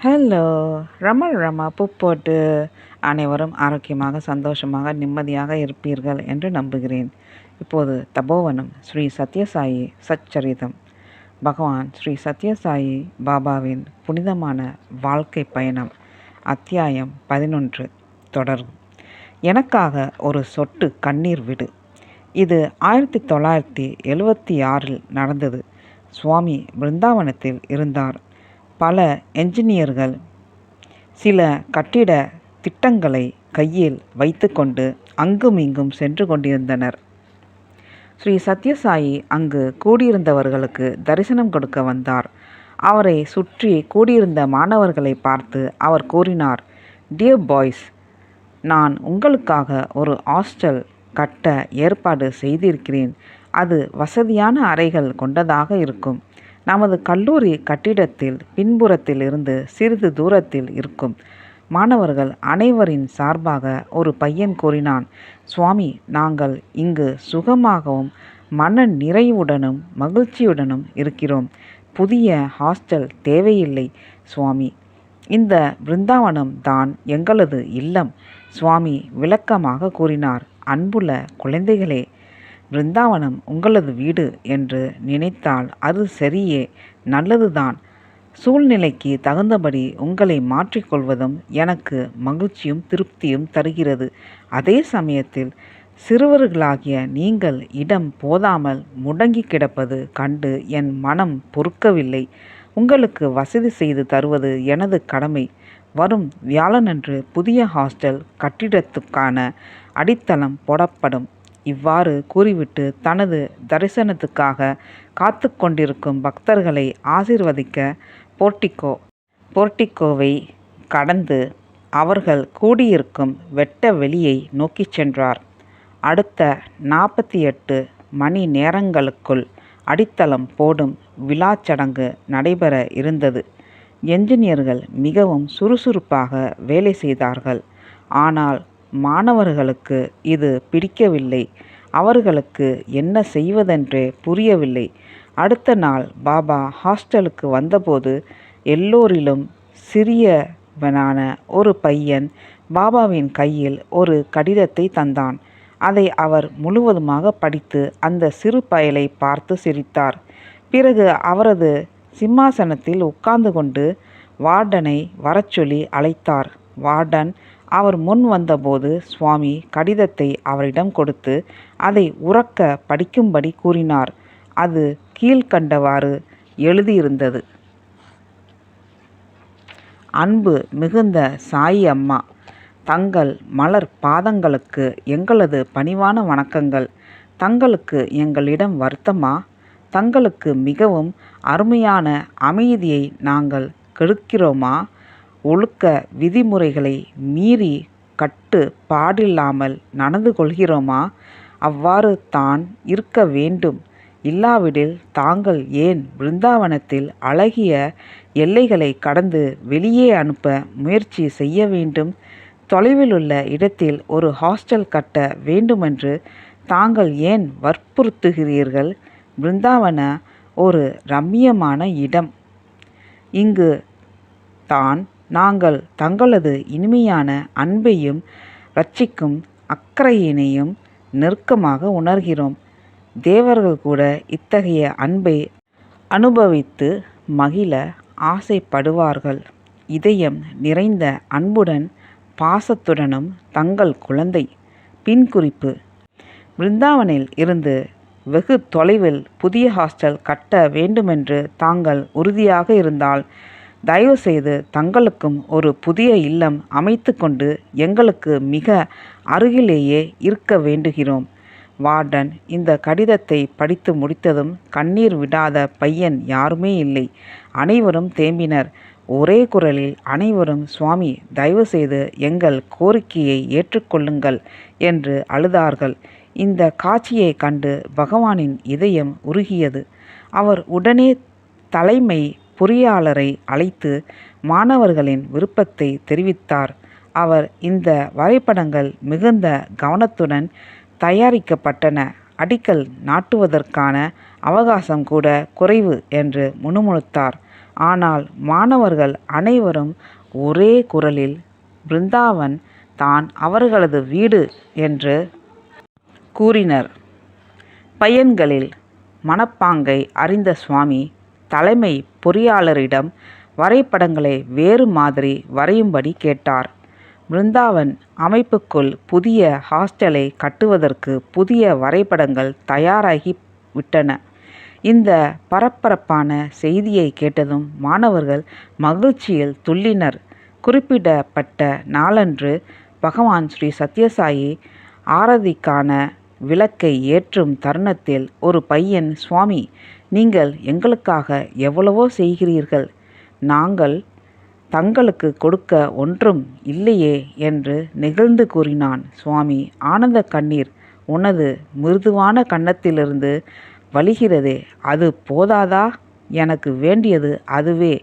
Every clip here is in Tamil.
ஹலோ! ரமா பூ போட்டு அனைவரும் ஆரோக்கியமாக, சந்தோஷமாக, நிம்மதியாக இருப்பீர்கள் என்று நம்புகிறேன். இப்போது தபோவனம் ஸ்ரீ சத்யசாயி சச்சரிதம். பகவான் ஸ்ரீ சத்யசாயி பாபாவின் புனிதமான வாழ்க்கை பயணம். அத்தியாயம் 11 தொடரும். எனக்காக ஒரு சொட்டு கண்ணீர் விடு. இது 1976 நடந்தது. சுவாமி பிருந்தாவனத்தில் இருந்தார். பல என்ஜினியர்கள் சில கட்டிட திட்டங்களை கையில் வைத்துக்கொண்டு அங்கும் இங்கும் சென்று கொண்டிருந்தனர். ஸ்ரீ சத்யசாயி அங்கு கூடியிருந்தவர்களுக்கு தரிசனம் கொடுக்க வந்தார். அவரை சுற்றி கூடியிருந்த மாணவர்களை பார்த்து அவர் கூறினார், டியர் பாய்ஸ், நான் உங்களுக்காக ஒரு ஹாஸ்டல் கட்ட ஏற்பாடு செய்திருக்கிறேன். அது வசதியான அறைகள் கொண்டதாக இருக்கும். நமது கல்லூரி கட்டிடத்தில் பின்புறத்தில் இருந்து சிறிது தூரத்தில் இருக்கும். மாணவர்கள் அனைவரின் சார்பாக ஒரு பையன் கூறினான், சுவாமி, நாங்கள் இங்கு சுகமாகவும் மன நிறைவுடனும் மகிழ்ச்சியுடனும் இருக்கிறோம். புதிய ஹாஸ்டல் தேவையில்லை சுவாமி. இந்த பிருந்தாவனம் தான் எங்களது இல்லம். சுவாமி விளக்கமாக கூறினார், அன்புள்ள குழந்தைகளே, பிருந்தாவனம் உங்களது வீடு என்று நினைத்தால் அது சரியே, நல்லதுதான். சூழ்நிலைக்கு தகுந்தபடி உங்களை மாற்றிக்கொள்வதும் எனக்கு மகிழ்ச்சியும் திருப்தியும் தருகிறது. அதே சமயத்தில் சிறுவர்களாகிய நீங்கள் இடம் போதாமல் முடங்கி கிடப்பது கண்டு என் மனம் பொறுக்கவில்லை. உங்களுக்கு வசதி செய்து தருவது எனது கடமை. வரும் வியாழனன்று புதிய ஹாஸ்டல் கட்டிடத்துக்கான அடித்தளம் போடப்படும். இவ்வாறு கூறிவிட்டு தனது தரிசனத்துக்காக காத்து கொண்டிருக்கும் பக்தர்களை ஆசீர்வதிக்க போர்ட்டிகோவை கடந்து அவர்கள் கூடியிருக்கும் வெட்ட வெளியை நோக்கி சென்றார். அடுத்த 48 மணி நேரங்களுக்குள் அடித்தளம் போடும் விழாச்சடங்கு நடைபெற இருந்தது. என்ஜினியர்கள் மிகவும் சுறுசுறுப்பாக வேலை செய்தார்கள். ஆனால் மாணவர்களுக்கு இது பிடிக்கவில்லை. அவர்களுக்கு என்ன செய்வதென்றே புரியவில்லை. அடுத்த நாள் பாபா ஹாஸ்டலுக்கு வந்தபோது எல்லோரிலும் சிறியவனான ஒரு பையன் பாபாவின் கையில் ஒரு கடிதத்தை தந்தான். அதை அவர் முழுவதுமாக படித்து அந்த சிறு பயலை பார்த்து சிரித்தார். பிறகு அவரது சிம்மாசனத்தில் உட்கார்ந்து கொண்டு வார்டனை வரச்சொல்லி அழைத்தார். வார்டன் அவர் முன் வந்தபோது சுவாமி கடிதத்தை அவரிடம் கொடுத்து அதை உரக்க படிக்கும்படி கூறினார். அது கீழ்கண்டவாறு எழுதியிருந்தது. அன்பு மிகுந்த சாயி அம்மா, தங்கள் மலர் பாதங்களுக்கு எங்களது பணிவான வணக்கங்கள். தங்களுக்கு எங்களிடம் வருத்தமா? தங்களுக்கு மிகவும் அருமையான அமைதியை நாங்கள் கெடுக்கிறோமா? ஒழுக்க விதிமுறைகளை மீறி கட்டுப்பாடில்லாமல் நடந்து கொள்கிறோமா? அவ்வாறு தான் இருக்க வேண்டும். இல்லாவிடில் தாங்கள் ஏன் பிருந்தாவனத்தில் அழகிய எல்லைகளை கடந்து வெளியே அனுப்ப முயற்சி செய்ய வேண்டும்? தொலைவிலுள்ள இடத்தில் ஒரு ஹாஸ்டல் கட்ட வேண்டுமென்று தாங்கள் ஏன் வற்புறுத்துகிறீர்கள்? பிருந்தாவன ஒரு ரம்மியமான இடம். இங்கு தான் நாங்கள் தங்களது இனிமையான அன்பையும் ரட்சிக்கும் அக்கறையினையும் நெருக்கமாக உணர்கிறோம். தேவர்கள் கூட இத்தகைய அன்பை அனுபவித்து மகிழ ஆசைப்படுவார்கள். இதயம் நிறைந்த அன்புடன் பாசத்துடனும் தங்கள் குழந்தை. பின்குறிப்பு: பிருந்தாவனில் இருந்து வெகு தொலைவில் புதிய ஹாஸ்டல் கட்ட வேண்டுமென்று தாங்கள் உறுதியாக இருந்தால் தயவுசெய்து தங்களுக்கும் ஒரு புதிய இல்லம் அமைத்து கொண்டு எங்களுக்கு மிக அருகிலேயே இருக்க வேண்டுகிறோம். வார்டன் இந்த கடிதத்தை படித்து முடித்ததும் கண்ணீர் விடாத பையன் யாருமே இல்லை. அனைவரும் தேம்பினர். ஒரே குரலில் அனைவரும், சுவாமி, தயவுசெய்து எங்கள் கோரிக்கையை ஏற்றுக்கொள்ளுங்கள் என்று அழுதார்கள். இந்த காட்சியை கண்டு பகவானின் இதயம் உருகியது. அவர் உடனே தலைமை பொறியாளரை அழைத்து மாணவர்களின் விருப்பத்தை தெரிவித்தார். அவர் இந்த வரைபடங்கள் மிகுந்த கவனத்துடன் தயாரிக்கப்பட்டன. அடிக்கல் நாட்டுவதற்கான அவகாசம் கூட குறைவு என்று முணுமுணுத்தார். ஆனால் மாணவர்கள் அனைவரும் ஒரே குரலில் பிருந்தாவன் தான் அவர்களது வீடு என்று கூறினர். பையன்களில் மனப்பாங்கை அறிந்த சுவாமி தலைமை பொறியாளரிடம் வரைபடங்களை வேறு மாதிரி வரையும்படி கேட்டார். பிருந்தாவன் அமைப்புக்குள் புதிய ஹாஸ்டலை கட்டுவதற்கு புதிய வரைபடங்கள் தயாராகி விட்டன. இந்த பரபரப்பான செய்தியை கேட்டதும் மாணவர்கள் மகிழ்ச்சியில் துள்ளினர். குறிப்பிடப்பட்ட நாளன்று பகவான் ஸ்ரீ சத்யசாயி ஆரதிக்கான விளக்கை ஏற்றும் தருணத்தில் ஒரு பையன், சுவாமி, நீங்கள் எங்களுக்காக எவ்வளவோ செய்கிறீர்கள், நாங்கள் தங்களுக்கு கொடுக்க ஒன்றும் இல்லையே என்று நெகிழ்ந்து கூறினான். சுவாமி ஆனந்த கண்ணீர் உனது மிருதுவான கன்னத்திலிருந்து வழிகிறதே, அது போதாதா? எனக்கு வேண்டியது அதுவே.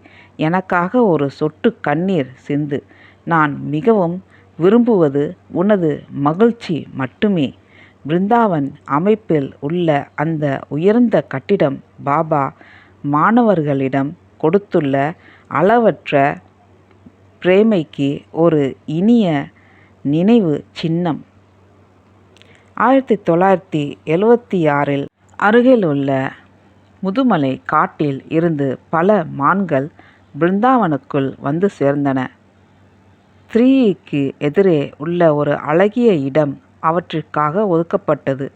எனக்காக ஒரு சொட்டு கண்ணீர் சிந்து. நான் மிகவும் விரும்புவது உனது மகிழ்ச்சி மட்டுமே. பிருந்தாவன் அமைப்பில் உள்ள அந்த உயர்ந்த கட்டிடம் பாபா மாணவர்களிடம் கொடுத்துள்ள அளவற்ற பிரேமைக்கு ஒரு இனிய நினைவு சின்னம். 1976 அருகில் உள்ள முதுமலை காட்டில் இருந்து பல மான்கள் பிருந்தாவனுக்குள் வந்து சேர்ந்தன. 3க்கு எதிரே உள்ள ஒரு அழகிய இடம் அவற்றிற்காக ஒதுக்கப்பட்டது.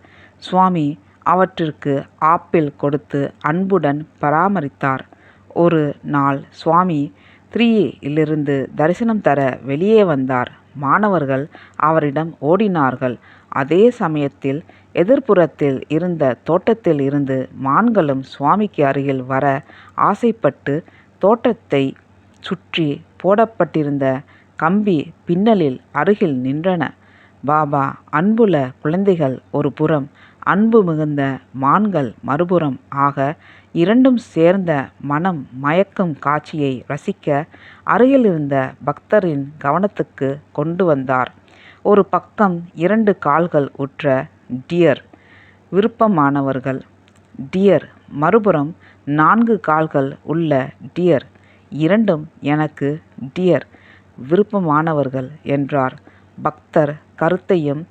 சுவாமி அவற்றிற்கு ஆப்பிள் கொடுத்து அன்புடன் பராமரித்தார். ஒரு நாள் சுவாமி 3யிலிருந்து தரிசனம் தர வெளியே வந்தார். மாணவர்கள் அவரிடம் ஓடினார்கள். அதே சமயத்தில் எதிர்ப்புறத்தில் இருந்த தோட்டத்தில் இருந்து மான்களும் சுவாமிக்கு அருகில் வர ஆசைப்பட்டு தோட்டத்தை சுற்றி போடப்பட்டிருந்த கம்பி பின்னலில் அருகில் நின்றன. பாபா அன்புள்ள குழந்தைகள் ஒரு புறம், அன்பு மிகுந்த மான்கள் மறுபுறம் ஆக இரண்டும் சேர்ந்த மனம் மயக்கும் காட்சியை ரசிக்க அருகில் இருந்த பக்தரின் கவனத்துக்கு கொண்டு வந்தார். ஒரு பக்கம் 2 கால்கள் உற்ற டியர், விருப்பமானவர்கள் டியர், மறுபுறம் 4 கால்கள் உள்ள டியர், இரண்டும் எனக்கு டியர், விருப்பமானவர்கள் என்றார். பக்தர் கருத்தையும்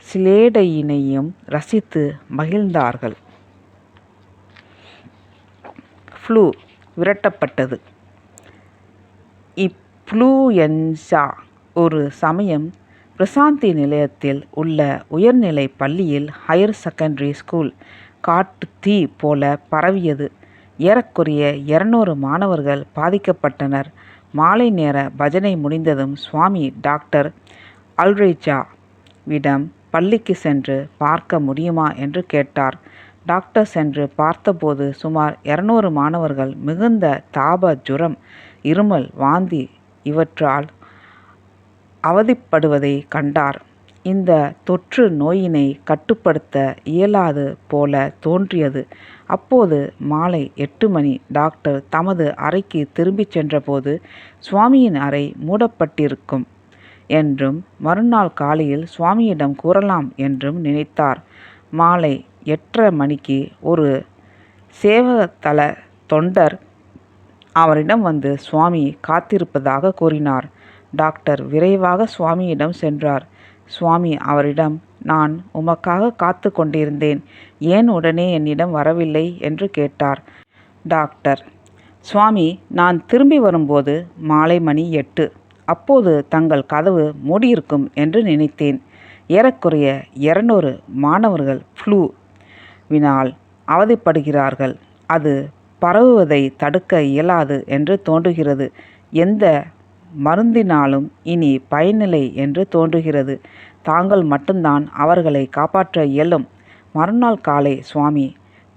சிலேடையினையும் ரசித்து மகிழ்ந்தார்கள். ஃப்ளூ விரட்டப்பட்டது. இப்ளூயன்ஸா ஒரு சமயம் பிரசாந்தி நிலையத்தில் உள்ள உயர்நிலை பள்ளியில் ஹையர் செகண்டரி ஸ்கூல் காட்டு தீ போல பரவியது. ஏறக்குறைய 200 மாணவர்கள் பாதிக்கப்பட்டனர். மாலை நேர பஜனை முடிந்ததும் சுவாமி டாக்டர் அல்ரேஜாவிடம் பள்ளிக்கு சென்று பார்க்க முடியுமா என்று கேட்டார். டாக்டர் சென்று பார்த்தபோது சுமார் 200 மாணவர்கள் மிகுந்த தாப, ஜுரம், இருமல், வாந்தி இவற்றால் அவதிப்படுவதை கண்டார். இந்த தொற்று நோயினை கட்டுப்படுத்த இயலாது போல தோன்றியது. அப்போது மாலை 8 மணி. டாக்டர் தமது அறைக்கு திரும்பிச் சென்றபோது சுவாமியின் அறை மூடப்பட்டிருக்கும் என்றும் மறுநாள் காலையில் சுவாமியிடம் கூறலாம் என்றும் நினைத்தார். மாலை 8:30 மணிக்கு ஒரு சேவகதள தொண்டர் அவரிடம் வந்து சுவாமி காத்திருப்பதாக கூறினார். டாக்டர் விரைவாக சுவாமியிடம் சென்றார். சுவாமி அவரிடம், நான் உமக்காக காத்து கொண்டிருந்தேன், ஏன் உடனே என்னிடம் வரவில்லை என்று கேட்டார். டாக்டர், சுவாமி, நான் திரும்பி வரும்போது மாலை மணி 8. அப்போது தங்கள் கதவு மூடியிருக்கும் என்று நினைத்தேன். ஏறக்குறைய 200 மாணவர்கள் ஃப்ளூவினால் அவதிப்படுகிறார்கள். அது பரவுவதை தடுக்க இயலாது என்று தோன்றுகிறது. எந்த மருந்தினாலும் இனி பயனில்லை என்று தோன்றுகிறது. தாங்கள் மட்டும்தான் அவர்களை காப்பாற்ற இயலும். மறுநாள் காலை சுவாமி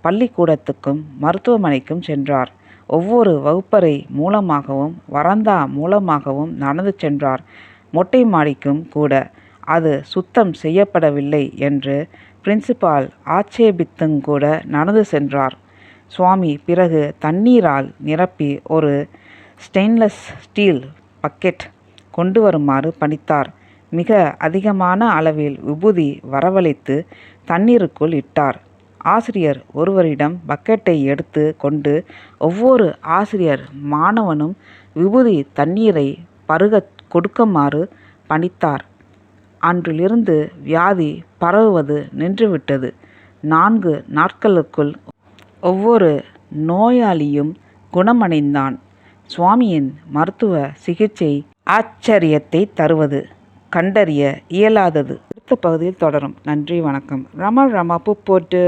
பள்ளிக்கூடத்துக்கும் மருத்துவமனைக்கும் சென்றார். ஒவ்வொரு வகுப்பறை மூலமாகவும் வராந்தா மூலமாகவும் நடந்து சென்றார். மொட்டை மாடிக்கும் கூட. அது சுத்தம் செய்யப்படவில்லை என்று பிரின்சிபால் ஆட்சேபித்துங்கூட நடந்து சென்றார். சுவாமி பிறகு தண்ணீரால் நிரப்பி ஒரு ஸ்டெயின்லெஸ் ஸ்டீல் பக்கெட் கொண்டு வருமாறு பணித்தார். மிக அதிகமான அளவில் விபூதி வரவழைத்து தண்ணீருக்குள் இட்டார். ஆசிரியர் ஒருவரிடம் பக்கெட்டை எடுத்து கொண்டு ஒவ்வொரு ஆசிரியர் மாணவனும் விபூதி தண்ணீரை பருகக் கொடுக்குமாறு பணித்தார். அன்றிலிருந்து வியாதி பரவுவது நின்றுவிட்டது. 4 நாட்களுக்குள் ஒவ்வொரு நோயாளியும் குணமடைந்தான். சுவாமியின் மருத்துவ சிகிச்சை ஆச்சரியத்தை தருவது, கண்டறிய இயலாதது. அடுத்த பகுதியில் தொடரும். நன்றி, வணக்கம். ரமா பூ போட்டு